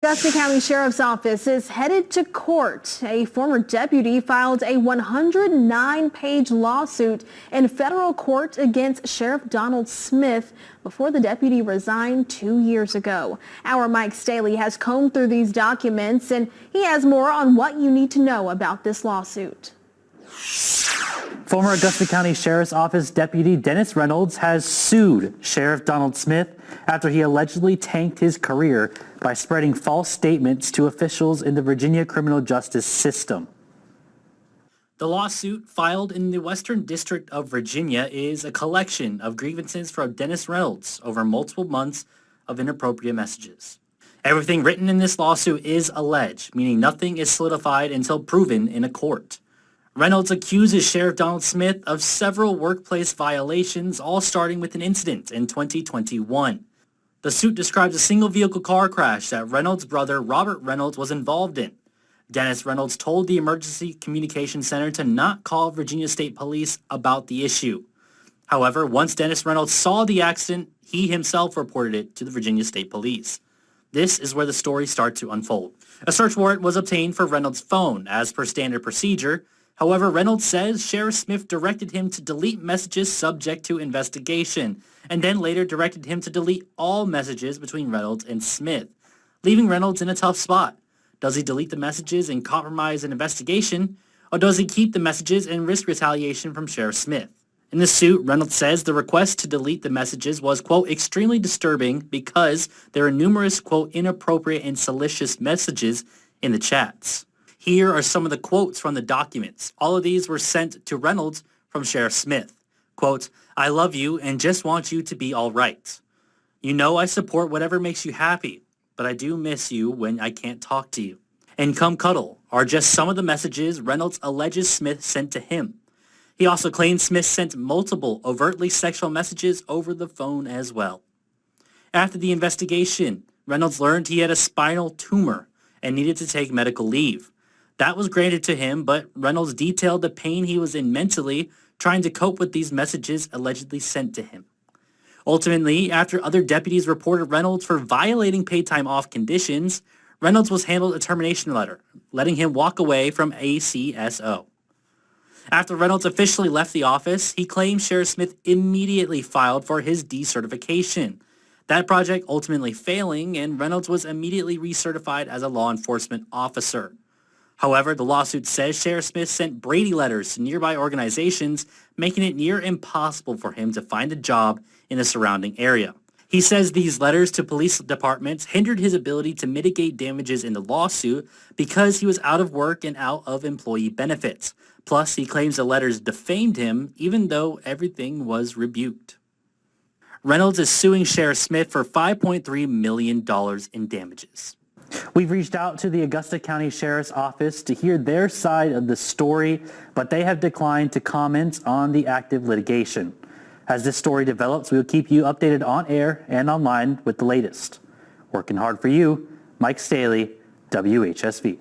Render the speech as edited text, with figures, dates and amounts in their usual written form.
Augusta County Sheriff's Office is headed to court. A former deputy filed a 109-page lawsuit in federal court against Sheriff Donald Smith before the deputy resigned 2 years ago. Our Mike Staley has combed through these documents, and he has more on what you need to know about this lawsuit. Former Augusta County Sheriff's Office Deputy Dennis Reynolds has sued Sheriff Donald Smith after he allegedly tanked his career by spreading false statements to officials in the Virginia criminal justice system. The lawsuit, filed in the Western District of Virginia, is a collection of grievances from Dennis Reynolds over multiple months of inappropriate messages. Everything written in this lawsuit is alleged, meaning nothing is solidified until proven in a court. Reynolds accuses Sheriff Donald Smith of several workplace violations, all starting with an incident in 2021. The suit describes a single-vehicle car crash that Reynolds' brother Robert Reynolds was involved in. Dennis Reynolds told the Emergency Communication Center to not call Virginia State Police about the issue. However, once Dennis Reynolds saw the accident, he himself reported it to the Virginia State Police. This is where the story starts to unfold. A search warrant was obtained for Reynolds' phone, as per standard procedure. However, Reynolds says Sheriff Smith directed him to delete messages subject to investigation, and then later directed him to delete all messages between Reynolds and Smith, leaving Reynolds in a tough spot. Does he delete the messages and compromise an investigation, or does he keep the messages and risk retaliation from Sheriff Smith? In the suit, Reynolds says the request to delete the messages was, quote, extremely disturbing because there are numerous, quote, inappropriate and salacious messages in the chats. Here are some of the quotes from the documents. All of these were sent to Reynolds from Sheriff Smith. Quote, I love you and just want you to be all right. You know I support whatever makes you happy, but I do miss you when I can't talk to you. And come cuddle are just some of the messages Reynolds alleges Smith sent to him. He also claims Smith sent multiple overtly sexual messages over the phone as well. After the investigation, Reynolds learned he had a spinal tumor and needed to take medical leave. That was granted to him, but Reynolds detailed the pain he was in mentally trying to cope with these messages allegedly sent to him. Ultimately, after other deputies reported Reynolds for violating paid time off conditions, Reynolds was handed a termination letter, letting him walk away from ACSO. After Reynolds officially left the office, he claimed Sheriff Smith immediately filed for his decertification. That project ultimately failing, and Reynolds was immediately recertified as a law enforcement officer. However, the lawsuit says Sheriff Smith sent Brady letters to nearby organizations, making it near impossible for him to find a job in the surrounding area. He says these letters to police departments hindered his ability to mitigate damages in the lawsuit because he was out of work and out of employee benefits. Plus, he claims the letters defamed him, even though everything was rebuked. Reynolds is suing Sheriff Smith for $5.3 million in damages. We've reached out to the Augusta County Sheriff's Office to hear their side of the story, but they have declined to comment on the active litigation. As this story develops, we will keep you updated on air and online with the latest. Working hard for you, Mike Staley, WHSV.